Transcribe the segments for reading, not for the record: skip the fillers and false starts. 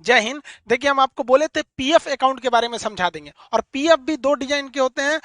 जय हिंद। देखिए हम आपको बोले थे पीएफ अकाउंट के बारे में समझा देंगे, और पीएफ भी दो डिजाइन के होते हैं,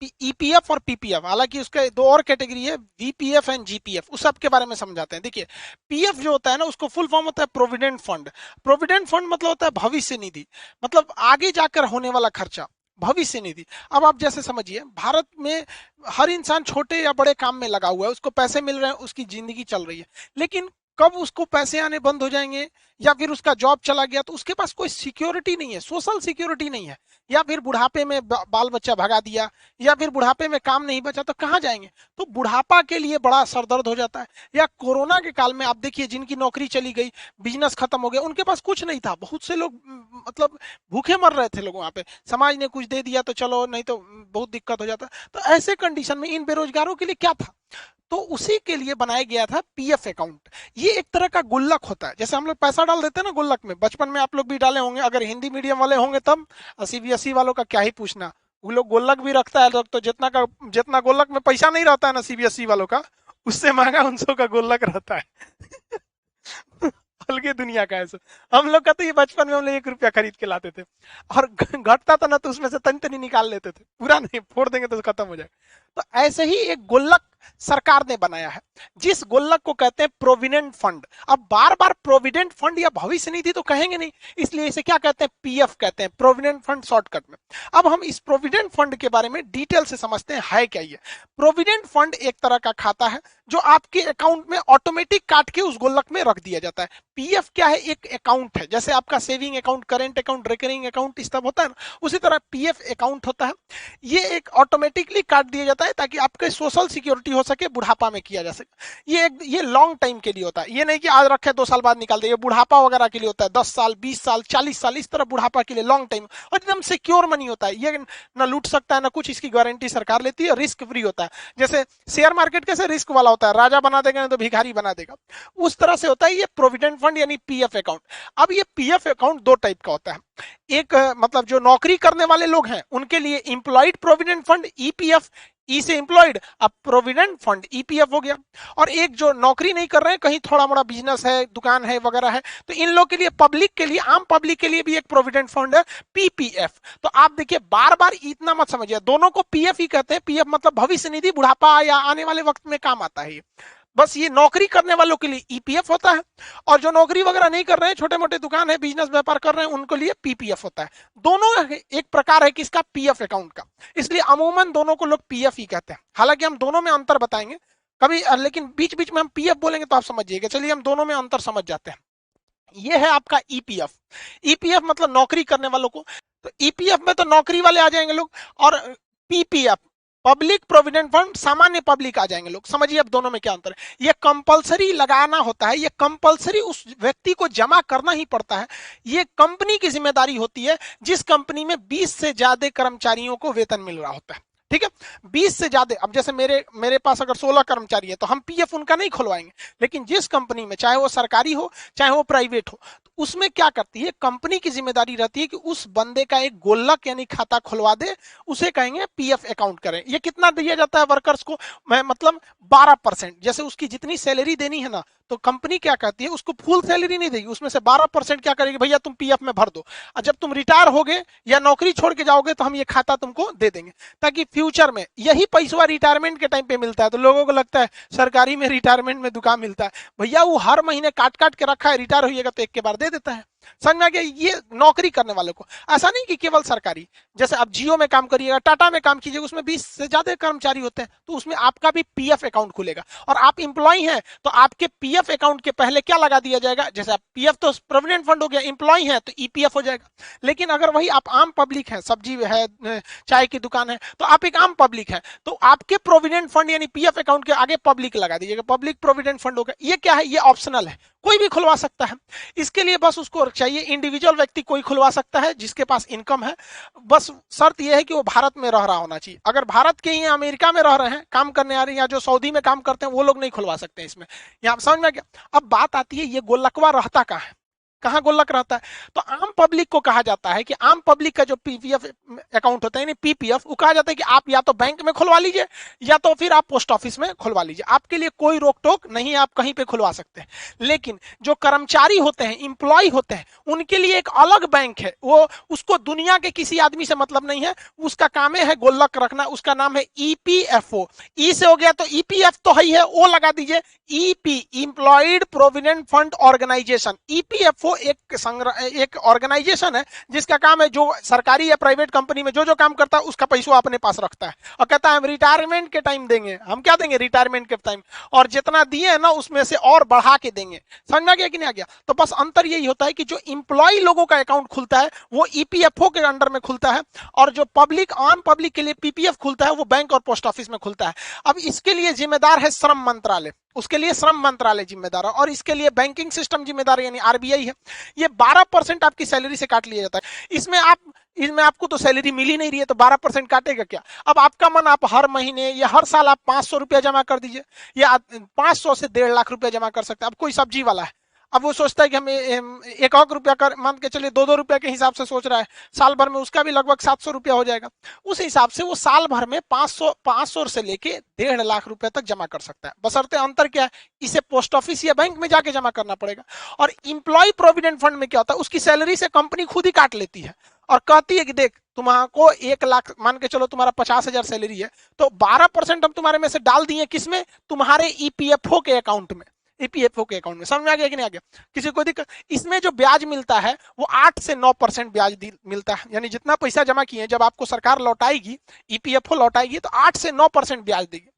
ईपीएफ और पीपीएफ। हालांकि उसके दो और कैटेगरी है, वीपीएफ एंड जीपीएफ, उस सब के बारे में समझाते हैं। देखिए पीएफ जो होता है ना, उसको फुल फॉर्म होता है प्रोविडेंट फंड। प्रोविडेंट फंड मतलब होता है भविष्य निधि, मतलब आगे जाकर होने वाला खर्चा, भविष्य निधि। अब आप जैसे समझिए, भारत में हर इंसान छोटे या बड़े काम में लगा हुआ है, उसको पैसे मिल रहे हैं, उसकी जिंदगी चल रही है। लेकिन कब उसको पैसे आने बंद हो जाएंगे या फिर उसका जॉब चला गया तो उसके पास कोई सिक्योरिटी नहीं है, सोशल सिक्योरिटी नहीं है, या फिर बुढ़ापे में बाल बच्चा भगा दिया, या फिर बुढ़ापे में काम नहीं बचा, तो कहाँ जाएंगे? तो बुढ़ापा के लिए बड़ा सरदर्द हो जाता है। या कोरोना के काल में आप देखिए, जिनकी नौकरी चली गई, बिजनेस खत्म हो गया, उनके पास कुछ नहीं था, बहुत से लोग मतलब भूखे मर रहे थे लोग वहां पे, समाज ने कुछ दे दिया तो चलो, नहीं तो बहुत दिक्कत हो जाता। तो ऐसे कंडीशन में इन बेरोजगारों के लिए क्या था? तो उसी के लिए बनाया गया था पीएफ अकाउंट। ये एक तरह का गुल्लक होता है, जैसे हम लोग पैसा डाल देते हैं ना गुल्लक में, बचपन में आप लोग भी डाले होंगे, अगर हिंदी मीडियम वाले होंगे तब। सीबीएसई वालों का क्या ही पूछना, वो लोग गुल्लक भी रखता है लोग, तो जितना गुल्लक में पैसा नहीं रहता है ना सीबीएसई वालों का, उससे महंगा उनसों का गुल्लक रहता है। अलगे दुनिया का है सो। हम लोग का तो ये बचपन में हम लोग 1 रुपया खरीद के लाते थे, और घटता था ना तो उसमें से तनी तनी निकाल लेते थे, पूरा नहीं, फोड़ देंगे तो खत्म हो जाएगा। तो ऐसे ही एक गुल्लक सरकार ने बनाया है, जिस गुल्लक को कहते हैं प्रोविडेंट फंड। अब बार बार प्रोविडेंट फंड या भविष्य निधि तो कहेंगे नहीं, इसलिए इसे क्या कहते हैं, पीएफ कहते हैं, प्रोविडेंट फंड शॉर्टकट में। अब हम इस प्रोविडेंट फंड के बारे में डिटेल से समझते हैं, है क्या ये। प्रोविडेंट फंड एक तरह का खाता है जो आपके अकाउंट में ऑटोमेटिक काट के उस गुल्लक में रख दिया जाता है। पीएफ क्या है, एक अकाउंट है, जैसे आपका saving account, current account, recurring account, इस सब होता है ना, उसी तरह पीएफ अकाउंट होता है। ये एक ऑटोमेटिकली काट दिया जाता है ताकि आपके सोशल सिक्योरिटी हो सके, बुढ़ापा में किया जा सके। ये लॉन्ग टाइम के लिए होता है, ये नहीं कि आज रखे 2 साल बाद निकाल दे। ये बुढ़ापा वगैरह के लिए होता है, 10 साल, 20 साल, 40 साल, इस तरह बुढ़ापा के लिए लॉन्ग टाइम, और एकदम सिक्योर मनी होता है। ये ना लूट सकता है ना कुछ, इसकी गारंटी सरकार लेती है, रिस्क फ्री होता है। जैसे शेयर मार्केट कैसे रिस्क वाला होता है, राजा बना देगा नहीं तो भिखारी बना देगा, उस तरह से होता है ये प्रोविडेंट फंड यानी पीएफ अकाउंट। अब ये पीएफ अकाउंट दो टाइप का होता है। एक मतलब जो नौकरी करने वाले लोग हैं उनके लिए एम्प्लॉयड प्रोविडेंट फंड, ईपीएफ, ई से एम्प्लॉयड, अब प्रोविडेंट फंड ईपीएफ हो गया। और एक जो नौकरी नहीं कर रहे हैं, कहीं थोड़ा मोड़ा बिजनेस है, दुकान है वगैरह है, तो इन लोग के लिए, पब्लिक के लिए, आम पब्लिक के लिए भी एक प्रोविडेंट फंड है, पीपीएफ। तो आप देखिए, बार बार इतना मत समझिए, दोनों को पीएफ ही कहते हैं। पीएफ मतलब भविष्य निधि, बुढ़ापा या आने वाले वक्त में काम आता है। बस ये नौकरी करने वालों के लिए ईपीएफ होता है, और जो नौकरी वगैरह नहीं कर रहे हैं, छोटे मोटे दुकान है, बिजनेस व्यापार कर रहे हैं, उनके लिए पीपीएफ होता है। दोनों एक प्रकार है किसका, पीएफ अकाउंट का, इसलिए अमूमन दोनों को लोग पीएफ ही कहते हैं। हालांकि हम दोनों में अंतर बताएंगे कभी, लेकिन बीच बीच में हम पीएफ बोलेंगे तो आप समझिएगा। चलिए हम दोनों में अंतर समझ जाते हैं। ये है आपका ईपीएफ। ईपीएफ मतलब नौकरी करने वालों को, तो ईपीएफ में तो नौकरी वाले आ जाएंगे लोग, और पीपीएफ पब्लिक प्रोविडेंट फंड, सामान्य पब्लिक आ जाएंगे लोग। समझिए अब दोनों में क्या अंतर है। ये कंपलसरी लगाना होता है, ये कंपलसरी उस व्यक्ति को जमा करना ही पड़ता है। ये कंपनी की जिम्मेदारी होती है, जिस कंपनी में 20 से ज्यादा कर्मचारियों को वेतन मिल रहा होता है। ठीक है, 20 से ज्यादा। अब जैसे मेरे पास अगर 16 कर्मचारी है तो हम पीएफ उनका नहीं खुलवाएंगे, लेकिन जिस कंपनी में, चाहे वो सरकारी हो चाहे वो प्राइवेट हो, तो उसमें क्या करती है कंपनी की जिम्मेदारी रहती है कि उस बंदे का एक गोल्लक यानी खाता खुलवा दे, उसे कहेंगे पीएफ अकाउंट करें। ये कितना दिया जाता है वर्कर्स को, मैं मतलब 12%। जैसे उसकी जितनी सैलरी देनी है ना, तो कंपनी क्या कहती है, उसको फुल सैलरी नहीं देगी, उसमें से 12% क्या करेगी, भैया तुम पीएफ में भर दो, और जब तुम रिटायर होगे या नौकरी छोड़ के जाओगे तो हम ये खाता तुमको दे देंगे, ताकि फ्यूचर में यही पैसा रिटायरमेंट के टाइम पे मिलता है। तो लोगों को लगता है सरकारी में रिटायरमेंट में दुकान मिलता है, भैया वो हर महीने काट काट के रखा है, रिटायर होइएगा तो एक के बार दे देता है। समझ में आ गया? ये नौकरी करने वालों को। ऐसा नहीं कि केवल सरकारी, जैसे आप जियो में काम करिएगा, टाटा में काम कीजिएगा, उसमें 20 से ज्यादा कर्मचारी होते हैं, तो उसमें आपका भी पीएफ अकाउंट खुलेगा। और आप इंप्लॉय हैं तो आपके पीएफ अकाउंट के पहले क्या लगा दिया जाएगा, जैसे आप पीएफ तो प्रोविडेंट फंड हो गया, इंप्लॉय है तो ईपीएफ हो जाएगा। लेकिन अगर वही आप आम पब्लिक है, सब्जी है, चाय की दुकान है, तो आप एक आम पब्लिक है, तो आपके प्रोविडेंट फंड यानी पीएफ अकाउंट के आगे पब्लिक लगा दीजिएगा, पब्लिक प्रोविडेंट फंड होगा। ये क्या है, ये ऑप्शनल है, कोई भी खुलवा सकता है। इसके लिए बस उसको चाहिए, इंडिविजुअल व्यक्ति कोई खुलवा सकता है जिसके पास इनकम है। बस शर्त यह है कि वो भारत में रह रहा होना चाहिए। अगर भारत के ही अमेरिका में रह रहे हैं, काम करने आ रहे हैं, या जो सऊदी में काम करते हैं, वो लोग नहीं खुलवा सकते इसमें। यहाँ समझ में क्या? अब बात आती है ये गोलकवा रहता कहाँ है। कहाँ गुल्लक रहता है? तो आम पब्लिक को कहा जाता है कि आम पब्लिक का जो पीपीएफ अकाउंट होता है यानी पीपीएफ, वो कहा जाता है कि आप या तो बैंक में खुलवा लीजिए या तो फिर आप पोस्ट ऑफिस में खुलवा लीजिए, आपके लिए कोई रोक टोक नहीं है, आप कहीं पे खुलवा सकते हैं। लेकिन जो कर्मचारी होते हैं, इंप्लॉय होते हैं, उनके लिए एक अलग बैंक है, वो उसको दुनिया के किसी आदमी से मतलब नहीं है, उसका काम है गुल्लक रखना, उसका नाम है ईपीएफओ। ई से हो गया तो ईपीएफ तो है, ओ लगा दीजिए, EP employed provident fund organization. EPFO एक ऑर्गेनाइजेशन है जिसका काम है जो सरकारी या प्राइवेट कंपनी में जो जो काम करता है उसका पैसा अपने पास रखता है और कहता है हम रिटायरमेंट के टाइम देंगे। हम क्या देंगे? रिटायरमेंट के टाइम, और जितना दिए ना उसमें से और बढ़ा के देंगे। समझ में आ गया कि नहीं आ गया? तो बस अंतर यही होता है कि जो इंप्लॉय लोगों का अकाउंट खुलता है वो ईपीएफओ के अंडर में खुलता है, और जो पब्लिक आम पब्लिक के लिए पीपीएफ खुलता है वो बैंक और पोस्ट ऑफिस में खुलता है। अब इसके लिए जिम्मेदार है श्रम मंत्रालय, उसके लिए श्रम मंत्रालय जिम्मेदार है, और इसके लिए बैंकिंग सिस्टम जिम्मेदार है यानी आरबीआई है। ये 12% आपकी सैलरी से काट लिया जाता है। इसमें आपको तो सैलरी मिल ही नहीं रही है तो 12% काटेगा क्या? अब आपका मन, आप हर महीने या हर साल आप 500 रुपया जमा कर दीजिए, या 500 से 1.5 लाख रुपया जमा कर सकते हैं। अब कोई सब्जी वाला है, अब वो सोचता है कि हम 1 रुपया कर मान के चलिए 2-2 रुपया के हिसाब से सोच रहा है, साल भर में उसका भी लगभग 700 रुपया हो जाएगा। उस हिसाब से वो साल भर में 500 से लेके 1.5 लाख रुपया तक जमा कर सकता है। बशर्ते अंतर क्या है, इसे पोस्ट ऑफिस या बैंक में जाके जमा करना पड़ेगा। और इंप्लॉय प्रोविडेंट फंड में क्या होता है, उसकी सैलरी से कंपनी खुद ही काट लेती है और कहती है कि देख तुम्हारा 1 लाख मान के चलो, तुम्हारा 50,000 सैलरी है, तो 12% हम तुम्हारे में से डाल दिए किसमें? तुम्हारे ईपीएफओ के अकाउंट में, ईपीएफओ के अकाउंट में। समझ में आ गया कि नहीं आ गया? किसी को दिक्कत? इसमें जो ब्याज मिलता है वो 8 से 9% ब्याज मिलता है, यानी जितना पैसा जमा किए जब आपको सरकार लौटाएगी, ईपीएफओ लौटाएगी तो 8 से 9% ब्याज देगी।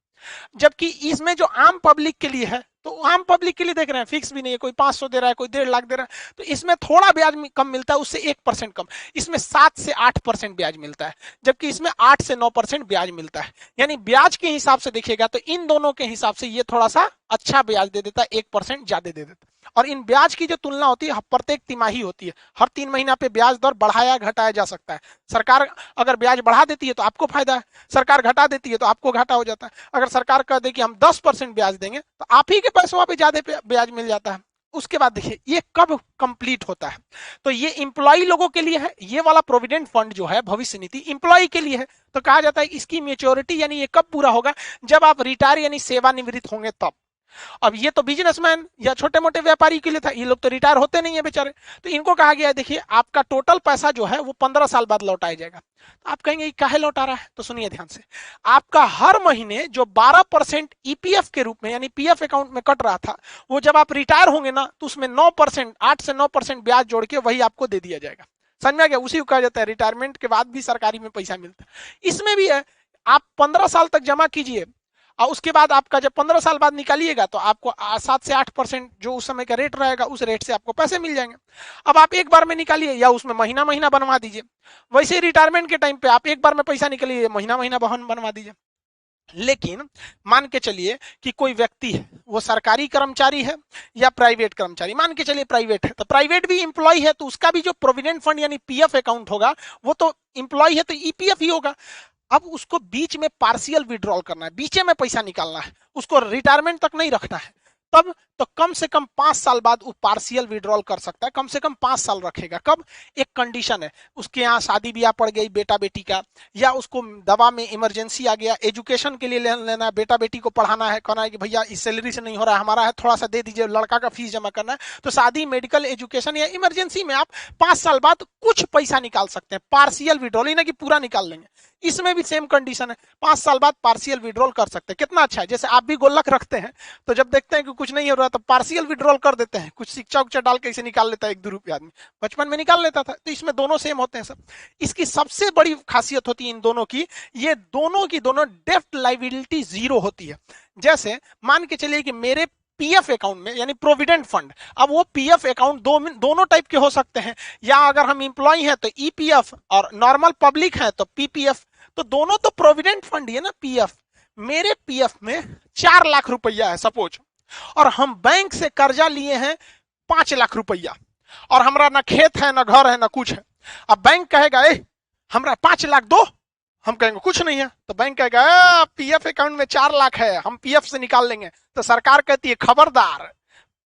जबकि इसमें जो आम पब्लिक के लिए है, तो आम पब्लिक के लिए देख रहे हैं फिक्स भी नहीं है, कोई 500 दे रहा है, कोई 1.5 लाख दे रहा है, तो इसमें थोड़ा ब्याज कम मिलता है, उससे 1% कम। इसमें 7 से 8% ब्याज मिलता है, जबकि इसमें 8 से 9% ब्याज मिलता है। यानी ब्याज के हिसाब से देखिएगा तो इन दोनों के हिसाब से ये थोड़ा सा अच्छा ब्याज दे देता है, 1% ज्यादा दे देता है। और इन ब्याज की जो तुलना होती है प्रत्येक तिमाही होती है, हर 3 महीना पे ब्याज दर बढ़ाया घटाया जा सकता है। सरकार अगर ब्याज बढ़ा देती है तो आपको फायदा है, सरकार घटा देती है तो आपको घाटा हो जाता है। अगर सरकार कह दे कि हम 10% ब्याज देंगे तो आप ही के पैसों पे ज्यादा ब्याज मिल जाता है। उसके बाद देखिए ये कब कंप्लीट होता है, तो ये इंप्लॉय लोगों के लिए है, ये वाला प्रोविडेंट फंड जो है भविष्य निधि इंप्लॉय के लिए है। तो कहा जाता है इसकी मैच्योरिटी यानी ये कब पूरा होगा, जब आप रिटायर यानी सेवानिवृत्त होंगे तब। अब ये तो बिजनेसमैन या छोटे मोटे व्यापारी के लिए था, ये लोग तो रिटायर होते नहीं है बेचारे, तो इनको कहा गया है देखिए आपका टोटल पैसा जो है वो 15 साल बाद लौटाया जाएगा। तो आप कहेंगे काहे लौटा रहा है, तो सुनिए ध्यान से, आपका हर महीने जो 12% ईपीएफ के रूप में यानी पीएफ अकाउंट में कट रहा था, वो जब आप रिटायर होंगे ना तो उसमें 9%, 8 से 9% ब्याज जोड़ के वही आपको दे दिया जाएगा। समझ में आ गया? उसी को कहा जाता है रिटायरमेंट के बाद भी सरकारी में पैसा मिलता है। इसमें भी है, आप 15 साल तक जमा कीजिए और उसके बाद आपका जब 15 साल बाद निकालिएगा तो आपको 7 से 8% जो उस समय का रेट रहेगा उस रेट से आपको पैसे मिल जाएंगे। अब आप एक बार में निकालिए या उसमें महीना महीना बनवा दीजिए, वैसे रिटायरमेंट के टाइम पे आप एक बार में पैसा निकालिए, महीना महीना बनवा दीजिए। लेकिन मान के चलिए कि कोई व्यक्ति है, वो सरकारी कर्मचारी है या प्राइवेट कर्मचारी, मान के चलिए प्राइवेट है, तो प्राइवेट भी इंप्लॉय है तो उसका भी जो प्रोविडेंट फंड यानी पीएफ अकाउंट होगा वो तो इंप्लॉय है तो ईपीएफ ही होगा। अब उसको बीच में पार्शियल विड्रॉल करना है, बीच में पैसा निकालना है, उसको रिटायरमेंट तक नहीं रखना है, तब तो कम से कम 5 साल बाद वो पार्शियल विड्रॉल कर सकता है। कम से कम 5 साल रखेगा। कब? एक कंडीशन है, उसके यहाँ शादी ब्याह पड़ गई बेटा बेटी का, या उसको दवा में इमरजेंसी आ गया, एजुकेशन के लिए लेना है, बेटा बेटी को पढ़ाना है, कहना है कि भैया इस सैलरी से नहीं हो रहा है हमारा है, थोड़ा सा दे दीजिए, लड़का का फीस जमा करना है, तो शादी मेडिकल एजुकेशन या इमरजेंसी में आप 5 साल बाद कुछ पैसा निकाल सकते हैं, पार्शियल विड्रॉल, ना कि पूरा निकाल लेंगे। इसमें भी सेम कंडीशन है, 5 साल बाद पार्शियल विड्रॉल कर सकते हैं। कितना अच्छा है, जैसे आप भी गुल्लक रखते हैं तो जब देखते हैं कि कुछ नहीं हो रहा तो पार्शियल विड्रॉल कर देते हैं, कुछ सिक्का उच्चा डाल के इसे निकाल लेता है, 1-2 रुपया आदमी बचपन में निकाल लेता था। तो इसमें दोनों सेम होते हैं सब। इसकी सबसे बड़ी खासियत होती है इन दोनों की, ये दोनों की दोनों डेब्ट लायबिलिटी 0 होती है। जैसे मान के चलिए कि मेरे पीएफ अकाउंट में यानी प्रोविडेंट फंड, अब वो पीएफ अकाउंट दोनों टाइप के हो सकते हैं, या अगर हम इंप्लॉय हैं तो ईपीएफ और नॉर्मल पब्लिक है तो पीपीएफ, तो दोनों तो प्रोविडेंट फंड है ना पीएफ। मेरे पीएफ में 4 लाख रुपया है सपोज, और हम बैंक से कर्जा लिए हैं 5 लाख रुपया, और हमारा ना खेत है ना घर है ना कुछ है। अब बैंक कहेगा हमरा 5 लाख दो, हम कहेंगे कुछ नहीं है, तो बैंक कहेगा पीएफ अकाउंट में 4 लाख है, हम पीएफ से निकाल लेंगे। तो सरकार कहती है खबरदार,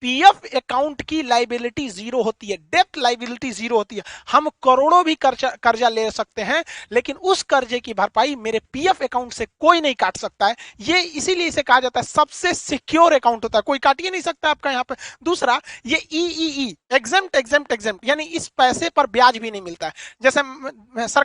पीएफ अकाउंट की लाइबिलिटी जीरो होती है, डेट लाइबिलिटी जीरो होती है। हम करोड़ों भी कर्जा ले सकते हैं, लेकिन उस कर्जे की भरपाई मेरे पीएफ अकाउंट से कोई नहीं काट सकता है। ये इसीलिए इसे कहा जाता है सबसे सिक्योर अकाउंट होता है, कोई काट ही नहीं सकता आपका यहाँ पे। दूसरा, ये ई एग्जेम्प्ट एग्जेम्प्ट एग्जेम्प्ट, यानी इस पैसे पर ब्याज भी नहीं मिलता है। जैसे सर